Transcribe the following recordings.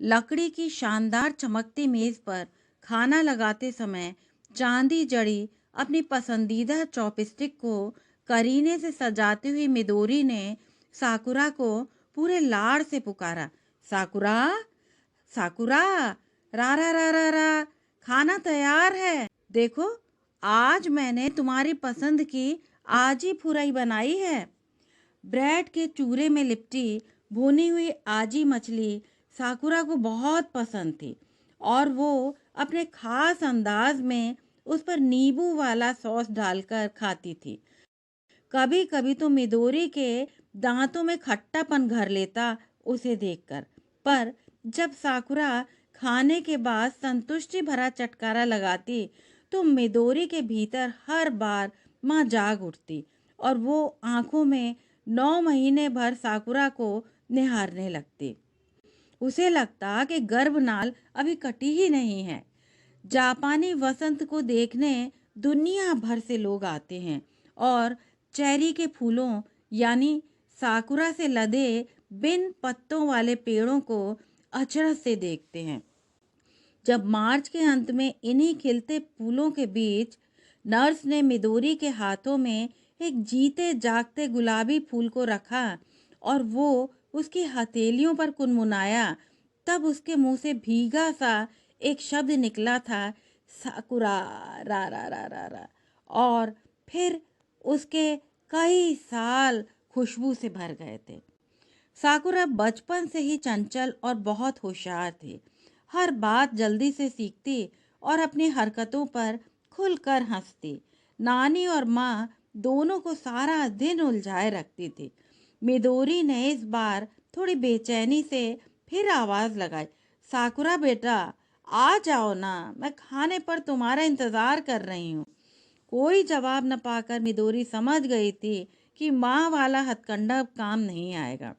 लकड़ी की शानदार चमकती मेज पर खाना लगाते समय चांदी जड़ी अपनी पसंदीदा चॉपस्टिक को करीने से सजाती हुई मिदोरी ने साकुरा को पूरे लाड़ से पुकारा। साकुरा, साकुरा, रा रा रा रा रा, खाना तैयार है। देखो, आज मैंने तुम्हारी पसंद की आजी फुराई बनाई है। ब्रेड के चूरे में लिपटी भुनी हुई आजी मछली साकुरा को बहुत पसंद थी और वो अपने खास अंदाज में उस पर नींबू वाला सॉस डालकर खाती थी। कभी कभी तो मिदोरी के दांतों में खट्टापन घर लेता उसे देखकर। पर जब साकुरा खाने के बाद संतुष्टि भरा चटकारा लगाती तो मिदोरी के भीतर हर बार माँ जाग उठती और वो आंखों में 9 महीने भर साकुरा को निहारने लगती। उसे लगता कि गर्भनाल अभी कटी ही नहीं है। जापानी वसंत को देखने दुनिया भर से लोग आते हैं और चेरी के फूलों यानी साकुरा से लदे बिन पत्तों वाले पेड़ों को अचरज से देखते हैं। जब मार्च के अंत में इन्हीं खिलते फूलों के बीच नर्स ने मिदोरी के हाथों में एक जीते जागते गुलाबी फूल को रखा और वो उसकी हथेलियों पर कुनमुनाया, तब उसके मुंह से भीगा सा एक शब्द निकला था, साकुरा, रा रा रा रा रा। और फिर उसके कई साल खुशबू से भर गए थे। साकुरा बचपन से ही चंचल और बहुत होशियार थी। हर बात जल्दी से सीखती और अपनी हरकतों पर खुलकर हंसती। नानी और माँ दोनों को सारा दिन उलझाए रखती थी। मिदोरी ने इस बार थोड़ी बेचैनी से फिर आवाज लगाई, साकुरा बेटा, आ जाओ ना, मैं खाने पर तुम्हारा इंतजार कर रही हूँ। कोई जवाब न पाकर मिदोरी समझ गई थी कि माँ वाला हथकंडा अब काम नहीं आएगा।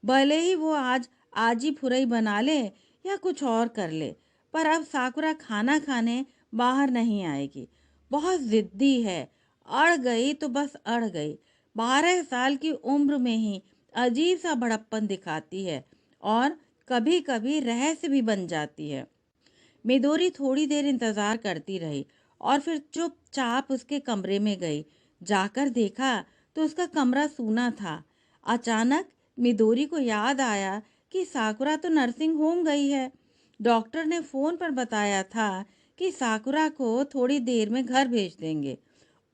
भले ही वो आज आजी फुरई बना ले या कुछ और कर ले, पर अब साकुरा खाना खाने बाहर नहीं आएगी। बहुत जिद्दी है। अड़ गई तो बस अड़ गई। 12 साल की उम्र में ही अजीब सा बड़प्पन दिखाती है और कभी कभी रहस्य भी बन जाती है। मिदोरी थोड़ी देर इंतजार करती रही और फिर चुपचाप उसके कमरे में गई। जाकर देखा तो उसका कमरा सूना था। अचानक मिदोरी को याद आया कि साकुरा तो नर्सिंग होम गई है। डॉक्टर ने फोन पर बताया था कि साकुरा को थोड़ी देर में घर भेज देंगे।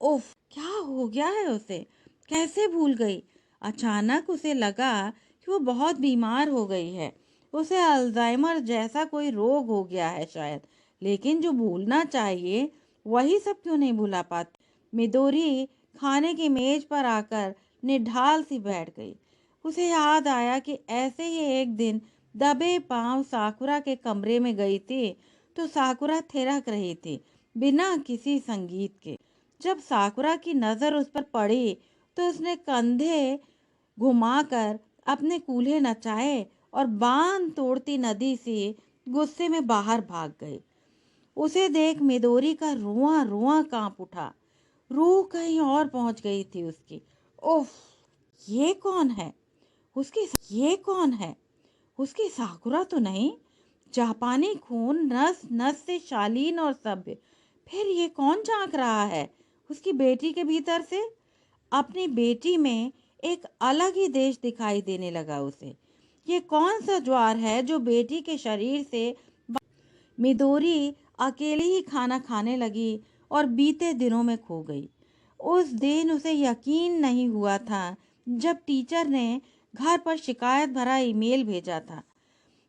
उफ, क्या हो गया है उसे? कैसे भूल गई? अचानक उसे लगा कि वो बहुत बीमार हो गई है। उसे अल्जाइमर जैसा कोई रोग हो गया है शायद। लेकिन जो भूलना चाहिए वही सब क्यों नहीं भुला पाती? मिदोरी खाने की मेज पर आकर निढाल सी बैठ गई। उसे याद आया कि ऐसे ही एक दिन दबे पांव साकुरा के कमरे में गई थी तो साकुरा थिरक रही थी बिना किसी संगीत के। जब साकुरा की नजर उस पर पड़ी तो उसने कंधे घुमाकर अपने कूल्हे नचाए और बांध तोड़ती नदी से गुस्से में बाहर भाग गई। उसे देख मिदोरी का रुआं रुआं कांप उठा। रूह कहीं और पहुंच गई थी उसकी। उफ, ये कौन है? ये कौन है? उसकी साकुरा तो नहीं। जापानी खून नस नस से शालीन और सभ्य। फिर ये कौन झांक रहा है उसकी बेटी के भीतर से? अपनी बेटी में एक अलग ही देश दिखाई देने लगा उसे। ये कौन सा ज्वार है जो बेटी के शरीर से? मिदोरी अकेली ही खाना खाने लगी और बीते दिनों में खो गई। उस दिन उसे यकीन नहीं हुआ था जब टीचर ने घर पर शिकायत भरा ईमेल भेजा था।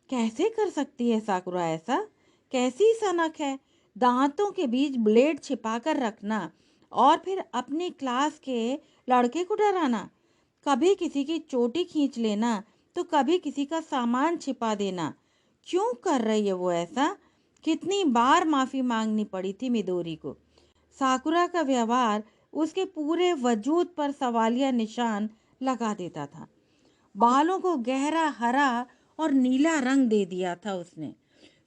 कैसे कर सकती है साकुरा ऐसा? कैसी सनक है? दांतों के बीच ब्लेड छिपाकर रखना और फिर अपनी क्लास के लड़के को डराना। कभी किसी की चोटी खींच लेना तो कभी किसी का सामान छिपा देना। क्यों कर रही है वो ऐसा? कितनी बार माफी मांगनी पड़ी थी मिदोरी को। साकुरा का व्यवहार उसके पूरे वजूद पर सवालिया निशान लगा देता था। बालों को गहरा हरा और नीला रंग दे दिया था उसने।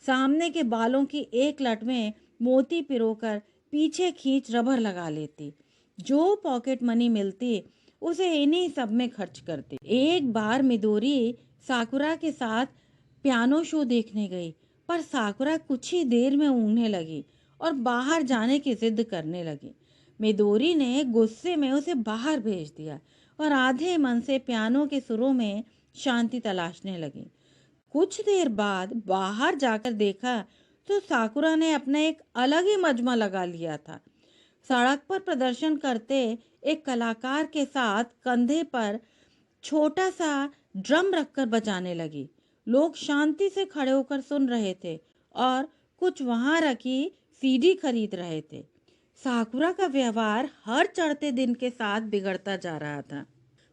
सामने के बालों की एक लट में मोती पिरोकर पीछे खींच रबर लगा लेती। जो पॉकेट मनी मिलती उसे इन्हीं सब में खर्च करती। एक बार मिदोरी साकुरा के साथ पियानो शो देखने गई, पर साकुरा कुछ ही देर में ऊँघने लगी और बाहर जाने की जिद करने लगी। मिदोरी ने गुस्से में उसे बाहर भेज दिया और आधे मन से पियानो के सुरों में शांति तलाशने लगी। कुछ देर बाद बाहर जाकर देखा तो साकुरा ने अपना एक अलग ही मजमा लगा लिया था। सड़क पर प्रदर्शन करते एक कलाकार के साथ कंधे पर छोटा सा ड्रम रखकर बजाने लगी। लोग शांति से खड़े होकर सुन रहे थे और कुछ वहां रखी सीडी खरीद रहे थे। साकुरा का व्यवहार हर चढ़ते दिन के साथ बिगड़ता जा रहा था।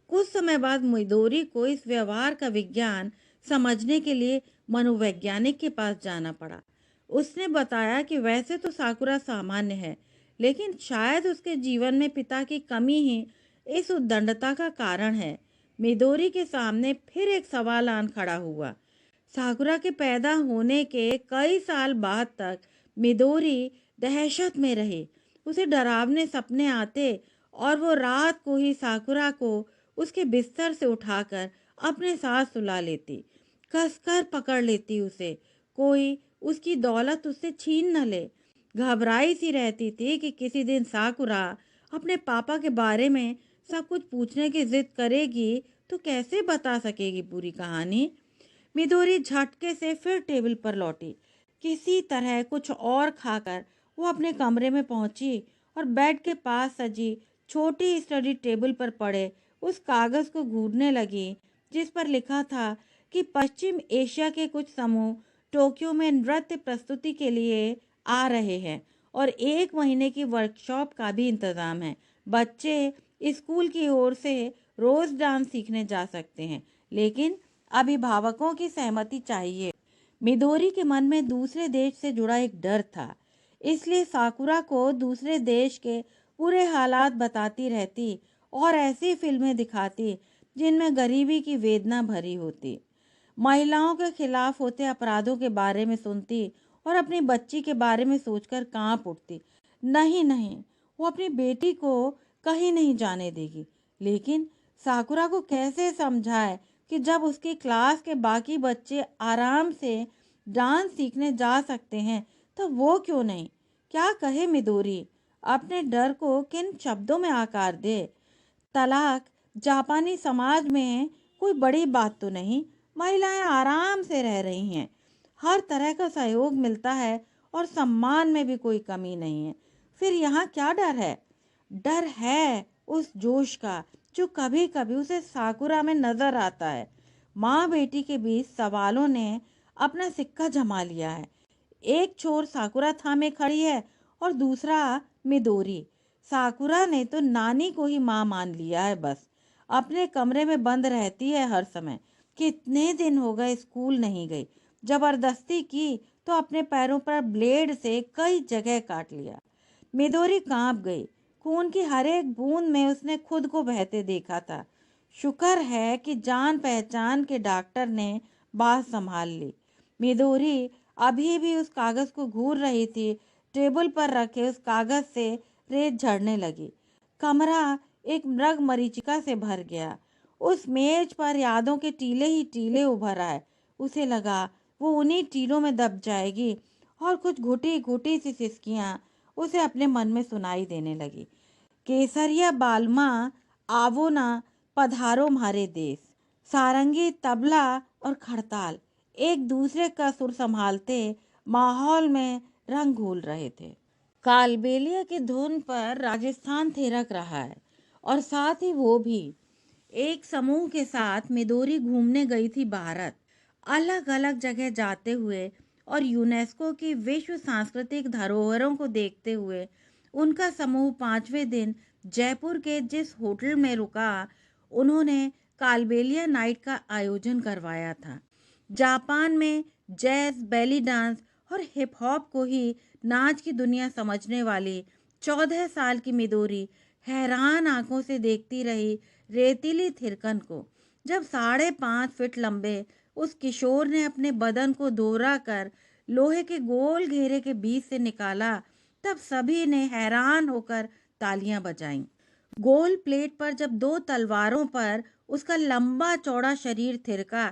कुछ समय बाद मिदोरी को इस व्यवहार का विज्ञान समझने के लिए मनोवैज्ञानिक के पास जाना पड़ा। उसने बताया कि वैसे तो साकुरा सामान्य है, लेकिन शायद उसके जीवन में पिता की कमी ही इस उद्दंडता का कारण है। मिदोरी के सामने फिर एक सवाल आन खड़ा हुआ। साकुरा के पैदा होने के कई साल बाद तक मिदोरी दहशत में रही। उसे डरावने सपने आते और वो रात को ही साकुरा को उसके बिस्तर से उठाकर अपने साथ सुला लेती, कसकर पकड़ लेती उसे, कोई उसकी दौलत उससे छीन न ले। घबराई सी रहती थी कि किसी दिन साकुरा अपने पापा के बारे में सब कुछ पूछने की जिद करेगी तो कैसे बता सकेगी पूरी कहानी। मिदोरी झटके से फिर टेबल पर लौटी। किसी तरह कुछ और खाकर वो अपने कमरे में पहुंची और बेड के पास सजी छोटी स्टडी टेबल पर पड़े उस कागज को घूरने लगी जिस पर लिखा था कि पश्चिम एशिया के कुछ समूह टोक्यो में नृत्य प्रस्तुति के लिए आ रहे हैं और 1 महीने की वर्कशॉप का भी इंतजाम है। बच्चे स्कूल की ओर से रोज डांस सीखने जा सकते हैं, लेकिन अभिभावकों की सहमति चाहिए। मिदोरी के मन में दूसरे देश से जुड़ा एक डर था, इसलिए साकुरा को दूसरे देश के पूरे हालात बताती रहती और ऐसी फिल्में दिखाती जिनमें गरीबी की वेदना भरी होती। महिलाओं के खिलाफ होते अपराधों के बारे में सुनती और अपनी बच्ची के बारे में सोचकर कांप उठती। नहीं नहीं, वो अपनी बेटी को कहीं नहीं जाने देगी। लेकिन साकुरा को कैसे समझाए कि जब उसकी क्लास के बाकी बच्चे आराम से डांस सीखने जा सकते हैं तो वो क्यों नहीं। क्या कहे मिदोरी, अपने डर को किन शब्दों में आकार दे। तलाक जापानी समाज में कोई बड़ी बात तो नहीं, महिलाएं आराम से रह रही हैं, हर तरह का सहयोग मिलता है और सम्मान में भी कोई कमी नहीं है। फिर यहाँ क्या डर है। डर है उस जोश का जो कभी कभी उसे साकुरा में नजर आता है। माँ बेटी के बीच सवालों ने अपना सिक्का जमा लिया है। एक छोर साकुरा थामे खड़ी है और दूसरा मिदोरी। साकुरा ने तो नानी को ही माँ मान लिया है, बस अपने कमरे में बंद रहती है हर समय। कितने दिन हो गए स्कूल नहीं गई, जबरदस्ती की तो अपने पैरों पर ब्लेड से कई जगह काट लिया। मिदोरी कांप गई। खून की हर एक बूंद में उसने खुद को बहते देखा था। शुक्र है कि जान पहचान के डॉक्टर ने बात संभाल ली। मिदोरी अभी भी उस कागज को घूर रही थी। टेबल पर रखे उस कागज से रेत झड़ने लगी। कमरा एक मृग मरीचिका से भर गया। उस मेज पर यादों के टीले ही टीले उभर आए। उसे लगा वो उन्हीं टीलों में दब जाएगी और कुछ घुटी घुटी सी सिसकियां उसे अपने मन में सुनाई देने लगी। केसरिया बालमा आवो ना, पधारो म्हारे देश। सारंगी, तबला और खड़ताल एक दूसरे का सुर संभालते माहौल में रंग घोल रहे थे। कालबेलिया की धुन पर राजस्थान थिरक रहा है और साथ ही वो भी। एक समूह के साथ मिदोरी घूमने गई थी भारत। अलग अलग जगह जाते हुए और यूनेस्को की विश्व सांस्कृतिक धरोहरों को देखते हुए उनका समूह 5वें दिन जयपुर के जिस होटल में रुका, उन्होंने कालबेलिया नाइट का आयोजन करवाया था। जापान में जैज, बेली डांस और हिप हॉप को ही नाच की दुनिया समझने वाली 14 साल की मिदोरी हैरान आंखों से देखती रही रेतीली थिरकन को। जब 5.5 फीट लंबे उस किशोर ने अपने बदन को दोहरा कर लोहे के गोल घेरे के बीच से निकाला, तब सभी ने हैरान होकर तालियां बजाईं। गोल प्लेट पर जब 2 तलवारों पर उसका लंबा चौड़ा शरीर थिरका,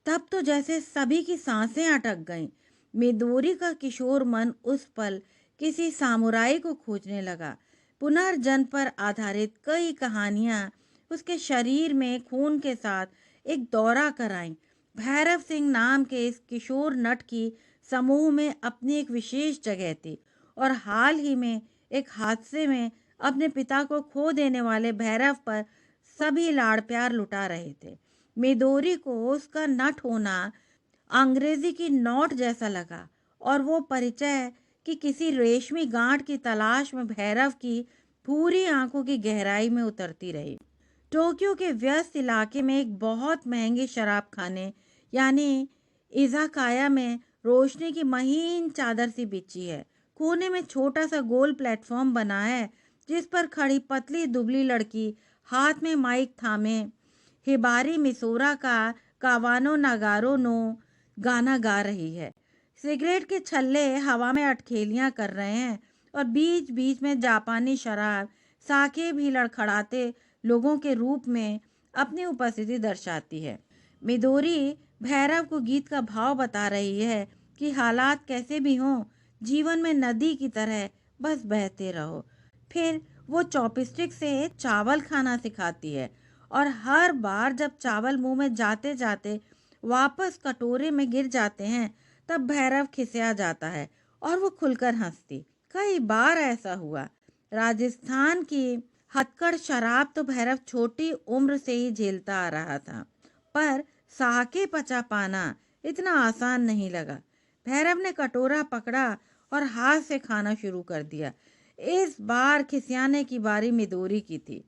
तब तो जैसे सभी की सांसें अटक गईं। मिदोरी का किशोर मन उस पल किसी सामुराई को खोजने लगा। पुनर्जन्म पर आधारित कई कहानियां उसके शरीर में खून के साथ एक दौरा कराईं। भैरव सिंह नाम के इस किशोर नट की समूह में अपनी एक विशेष जगह थी, और हाल ही में एक हादसे में अपने पिता को खो देने वाले भैरव पर सभी लाड़ प्यार लुटा रहे थे। मिदोरी को उसका नट होना अंग्रेजी की नोट जैसा लगा, और वो परिचय कि किसी रेशमी गांठ की तलाश में भैरव की पूरी आंखों की गहराई में उतरती रही। टोक्यो के व्यस्त इलाके में एक बहुत महंगे शराब खाने यानी इज़ाकाया में रोशनी की महीन चादर सी बिछी है। कोने में छोटा सा गोल प्लेटफॉर्म बना है, जिस पर खड़ी पतली दुबली लड़की हाथ में माइक थामे हिबारी मिसोरा का कावानो नागारो नो गाना गा रही है। सिगरेट के छल्ले हवा में अटखेलियां कर रहे हैं, और बीच बीच में जापानी शराब साके भी लड़खड़ाते लोगों के रूप में अपनी उपस्थिति दर्शाती है। मिदोरी भैरव को गीत का भाव बता रही है कि हालात कैसे भी हों, जीवन में नदी की तरह बस बहते रहो। फिर वो चॉपस्टिक से चावल खाना सिखाती है, और हर बार जब चावल मुंह में जाते जाते वापस कटोरे में गिर जाते हैं, तब भैरव खिसिया जाता है और वो खुलकर हंसती। कई बार ऐसा हुआ। राजस्थान की हथकढ़ शराब तो भैरव छोटी उम्र से ही झेलता आ रहा था, पर साके पचा पाना इतना आसान नहीं लगा। भैरव ने कटोरा पकड़ा और हाथ से खाना शुरू कर दिया। इस बार खिसियाने की बारी मिदोरी की थी।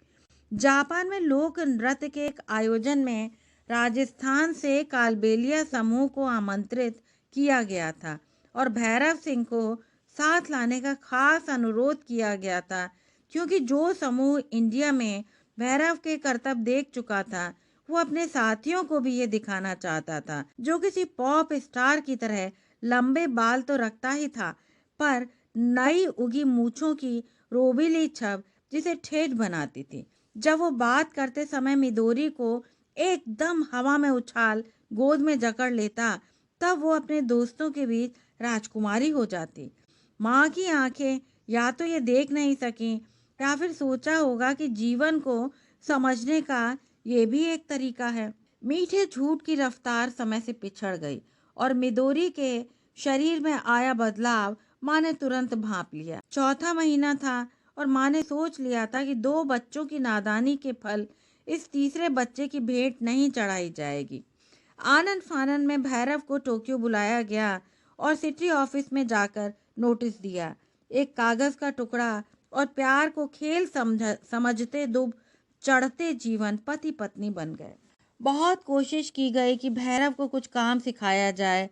जापान में लोक नृत्य के एक आयोजन में राजस्थान से कालबेलिया समूह को आमंत्रित किया गया था, और भैरव सिंह को साथ लाने का खास अनुरोध किया गया था, क्योंकि जो समूह इंडिया में भैरव के करतब देख चुका था, वो अपने साथियों को भी ये दिखाना चाहता था। जो किसी पॉप स्टार की तरह लंबे बाल तो रखता ही था, पर नई उगी मूछों की रोबीली छब जिसे ठेठ बनाती थी। जब वो बात करते समय मिदोरी को एकदम हवा में उछाल गोद में जकड़ लेता, तब वो अपने दोस्तों के बीच राजकुमारी हो जाती। माँ की आंखें या तो ये देख नहीं सकी, या फिर सोचा होगा कि जीवन को समझने का ये भी एक तरीका है। मीठे झूठ की रफ्तार समय से पिछड़ गई, और मिदोरी के शरीर में आया बदलाव माँ ने तुरंत भांप लिया। चौथा महीना था, और माँ ने सोच लिया था कि 2 बच्चों की नादानी के फल इस तीसरे बच्चे की भेंट नहीं चढ़ाई जाएगी। आनंद फानन में भैरव को टोक्यो बुलाया गया, और सिटी ऑफिस में जाकर नोटिस दिया। एक कागज का टुकड़ा और प्यार को खेल समझते 2 चढ़ते जीवन पति पत्नी बन गए। बहुत कोशिश की गई कि भैरव को कुछ काम सिखाया जाए,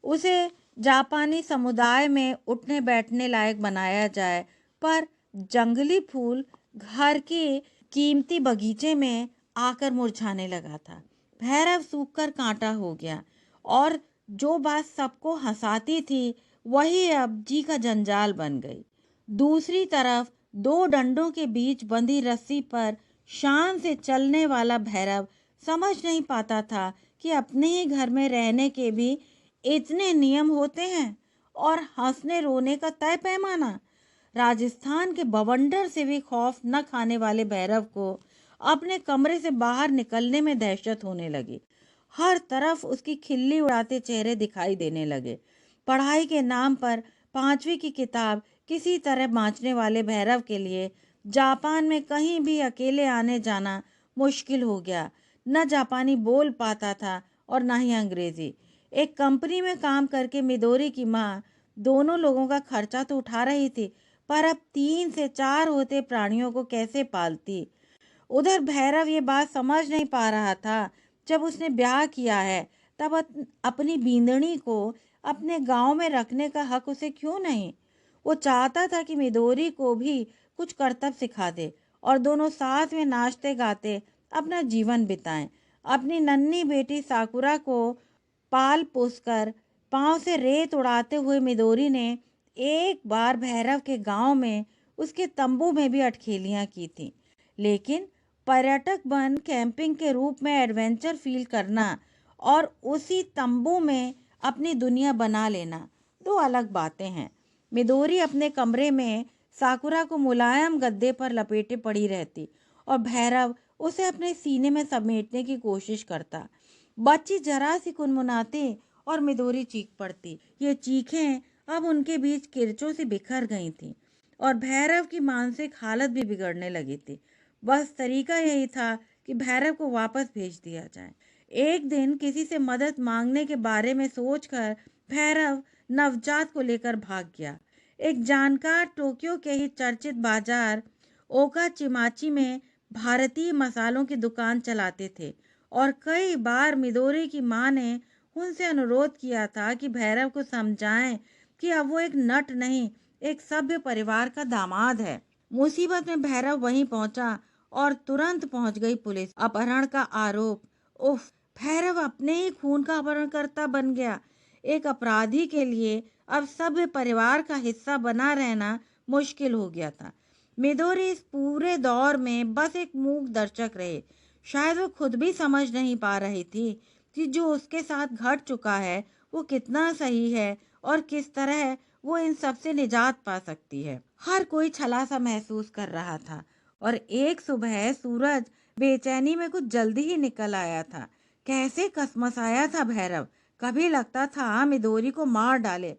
उसे जापानी समुदाय में उठने बैठने लायक बनाया जाए, पर जंगली फूल घर के कीमती बगीचे में आकर मुरझाने लगा था। भैरव सूखकर कांटा हो गया, और जो बात सबको हंसाती थी वही अब जी का जंजाल बन गई। दूसरी तरफ 2 डंडों के बीच बंधी रस्सी पर शान से चलने वाला भैरव समझ नहीं पाता था कि अपने ही घर में रहने के भी इतने नियम होते हैं, और हंसने रोने का तय पैमाना। राजस्थान के बवंडर से भी खौफ न खाने वाले भैरव को अपने कमरे से बाहर निकलने में दहशत होने लगी। हर तरफ उसकी खिल्ली उड़ाते चेहरे दिखाई देने लगे। पढ़ाई के नाम पर 5वीं की किताब किसी तरह बाँचने वाले भैरव के लिए जापान में कहीं भी अकेले आने जाना मुश्किल हो गया। न जापानी बोल पाता था और न ही अंग्रेजी। एक कंपनी में काम करके मिदोरी की माँ दोनों लोगों का खर्चा तो उठा रही थी, पर अब 3 से 4 होते प्राणियों को कैसे पालती। उधर भैरव ये बात समझ नहीं पा रहा था, जब उसने ब्याह किया है तब अपनी बींदनी को अपने गांव में रखने का हक उसे क्यों नहीं। वो चाहता था कि मिदोरी को भी कुछ करतब सिखा दे, और दोनों साथ में नाचते गाते अपना जीवन बिताएं। अपनी नन्ही बेटी साकुरा को पाल पोसकर पांव से रेत उड़ाते हुए मिदोरी ने एक बार भैरव के गांव में उसके तंबू में भी अटखेलियां की थी। लेकिन पर्यटक बन कैंपिंग के रूप में एडवेंचर फील करना और उसी तंबू में अपनी दुनिया बना लेना दो अलग बातें हैं। मिदोरी अपने कमरे में साकुरा को मुलायम गद्दे पर लपेटे पड़ी रहती और भैरव उसे अपने सीने में समेटने की कोशिश करता। बच्ची जरा सी कुनमुनाती और मिदोरी चीख पड़ती। ये चीखें अब उनके बीच किरचों से बिखर गई थीं और भैरव की मानसिक हालत भी बिगड़ने लगी थी। बस तरीका यही था कि भैरव को वापस भेज दिया जाए। एक दिन किसी से मदद मांगने के बारे में सोचकर भैरव नवजात को लेकर भाग गया। एक जानकार टोक्यो के ही चर्चित बाजार ओका चिमाची में भारतीय मसालों की दुकान चलाते थे और कई बार मिदोरी की मां ने उनसे अनुरोध किया था कि भैरव को समझाएं कि अब वो एक नट नहीं, एक सभ्य परिवार का दामाद है। मुसीबत में भैरव वहीं पहुंचा और तुरंत पहुंच गई पुलिस। अपहरण का आरोप, उफ, भैरव अपने ही खून का अपहरणकर्ता बन गया। एक अपराधी के लिए अब सभ्य परिवार का हिस्सा बना रहना मुश्किल हो गया था। मिदोरी इस पूरे दौर में बस एक मूक दर्शक रहे। शायद वो खुद भी समझ नहीं पा रही थी कि जो उसके साथ घट चुका है वो कितना सही है और किस तरह वो इन सब से निजात पा सकती है। हर कोई छला सा महसूस कर रहा था और एक सुबह सूरज बेचैनी में कुछ जल्दी ही निकल आया था। कैसे कसमसाया था भैरव। कभी लगता था मिदोरी को मार डाले।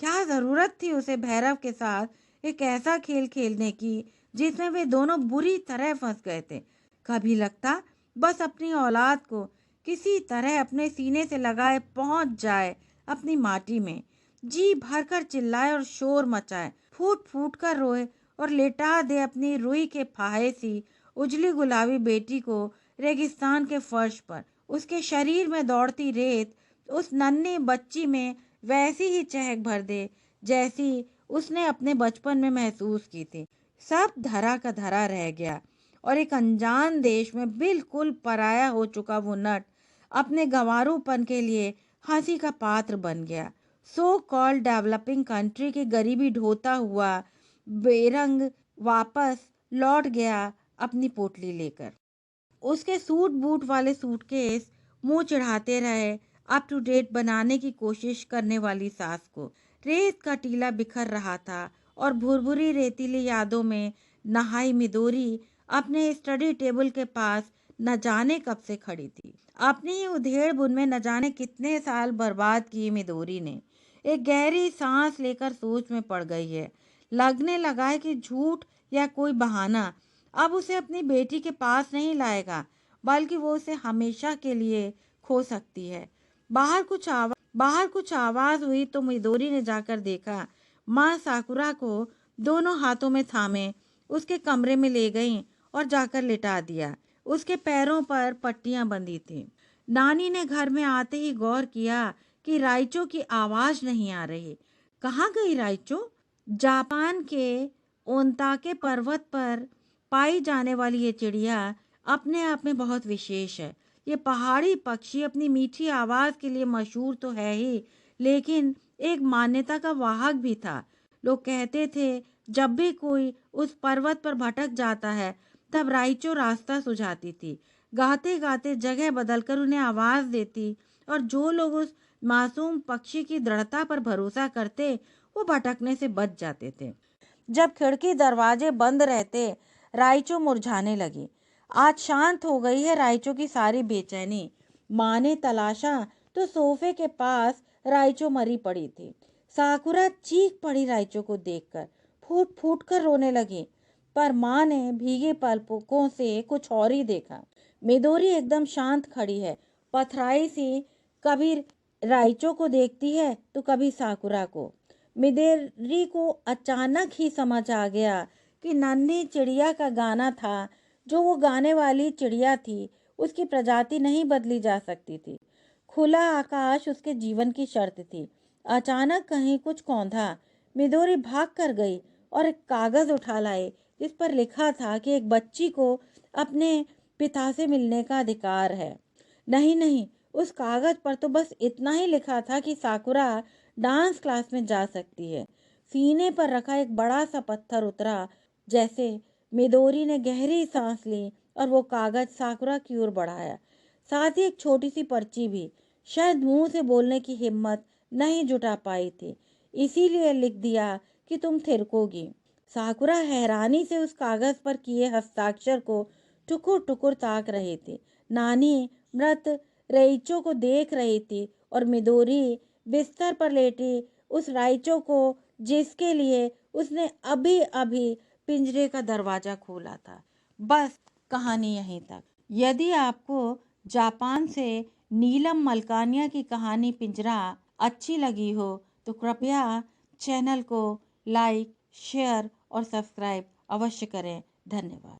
क्या जरूरत थी उसे भैरव के साथ एक ऐसा खेल खेलने की जिसमें वे दोनों बुरी तरह फंस गए थे। कभी लगता बस अपनी औलाद को किसी तरह अपने सीने से लगाए पहुंच जाए अपनी माटी में, जी भरकर चिल्लाए और शोर मचाए, फूट फूट कर रोए और लेटा दे अपनी रुई के फाहे सी उजली गुलाबी बेटी को रेगिस्तान के फर्श पर। उसके शरीर में दौड़ती रेत उस नन्ही बच्ची में वैसी ही चहक भर दे जैसी उसने अपने बचपन में महसूस की थी। सब धरा का धरा रह गया और एक अनजान देश में बिल्कुल पराया हो चुका वो नट अपने गंवारूपन के लिए हंसी का पात्र बन गया। सो कॉल्ड डेवलपिंग कंट्री की गरीबी ढोता हुआ बेरंग वापस लौट गया अपनी पोटली लेकर। उसके सूट बूट वाले सूटकेस मुंह चढ़ाते रहे अप टू डेट बनाने की कोशिश करने वाली सास को। रेत का टीला बिखर रहा था और भुरभुरी रेतीली यादों में नहाई मिदोरी अपने स्टडी टेबल के पास न जाने कब से खड़ी थी। अपनी ही उधेड़ बुन में न जाने कितने साल बर्बाद किए मिदोरी ने। एक गहरी सांस लेकर सोच में पड़ गई है। लगने लगा है कि झूठ या कोई बहाना अब उसे अपनी बेटी के पास नहीं लाएगा, बल्कि वो उसे हमेशा के लिए खो सकती है। बाहर कुछ आवाज हुई तो मिदोरी ने जाकर देखा। माँ साकुरा को दोनों हाथों में थामे उसके कमरे में ले गईं और जाकर लिटा दिया। उसके पैरों पर पट्टियां बंधी थीं। नानी ने घर में आते ही गौर किया कि राइचो की आवाज नहीं आ रही। कहाँ गई राइचो? जापान के ओंताके पर्वत पर पाई जाने वाली ये चिड़िया अपने आप में बहुत विशेष है। ये पहाड़ी पक्षी अपनी मीठी आवाज के लिए मशहूर तो है ही, लेकिन एक मान्यता का वाहक भी था। लोग कहते थे जब भी कोई उस पर्वत पर भटक जाता है तब राइचो रास्ता सुझाती थी, गाते गाते जगह बदलकर उन्हें आवाज देती और जो लोग उस मासूम पक्षी की दृढ़ता पर भरोसा करते वो भटकने से बच जाते थे। जब खिड़की दरवाजे बंद रहते राइचो मुरझाने लगी। आज शांत हो गई है राइचो की सारी बेचैनी। माँ ने तलाशा तो सोफे के पास राइचो मरी पड़ी थी। साकुरा चीख पड़ी राइचो को देखकर, फूट फूट कर रोने लगी। पर माँ ने भीगे पलकों से कुछ और ही देखा। मिदोरी एकदम शांत खड़ी है, पथराई सी, कभी राइचो को देखती है तो कभी साकुरा को। मिदोरी को अचानक ही समझ आ गया कि नन्ही चिड़िया का गाना था। जो वो गाने वाली चिड़िया थी उसकी प्रजाति नहीं बदली जा सकती थी। खुला आकाश उसके जीवन की शर्त थी। अचानक कहीं कुछ कौंधा। मिदोरी भाग कर गई और एक कागज उठा लाई जिस पर लिखा था कि एक बच्ची को अपने पिता से मिलने का अधिकार है। नहीं नहीं, उस कागज पर तो बस इतना ही लिखा था कि साकुरा डांस क्लास में जा सकती है। सीने पर रखा एक बड़ा सा पत्थर उतरा जैसे। मिदोरी ने गहरी सांस ली और वो कागज साकुरा की ओर बढ़ाया। साथ ही एक छोटी सी पर्ची भी। शायद मुंह से बोलने की हिम्मत नहीं जुटा पाई थी, इसीलिए लिख दिया कि तुम थिरकोगी। साकुरा हैरानी से उस कागज पर किए हस्ताक्षर को टुकुर टुकुर ताक रहे थे। नानी मृत रेइचो को देख रही थी और मिदोरी बिस्तर पर लेटी उस राइचो को, जिसके लिए उसने अभी अभी पिंजरे का दरवाजा खोला था। बस कहानी यहीं तक। यदि आपको जापान से नीलम मलकानिया की कहानी पिंजरा अच्छी लगी हो तो कृपया चैनल को लाइक, शेयर और सब्सक्राइब अवश्य करें। धन्यवाद।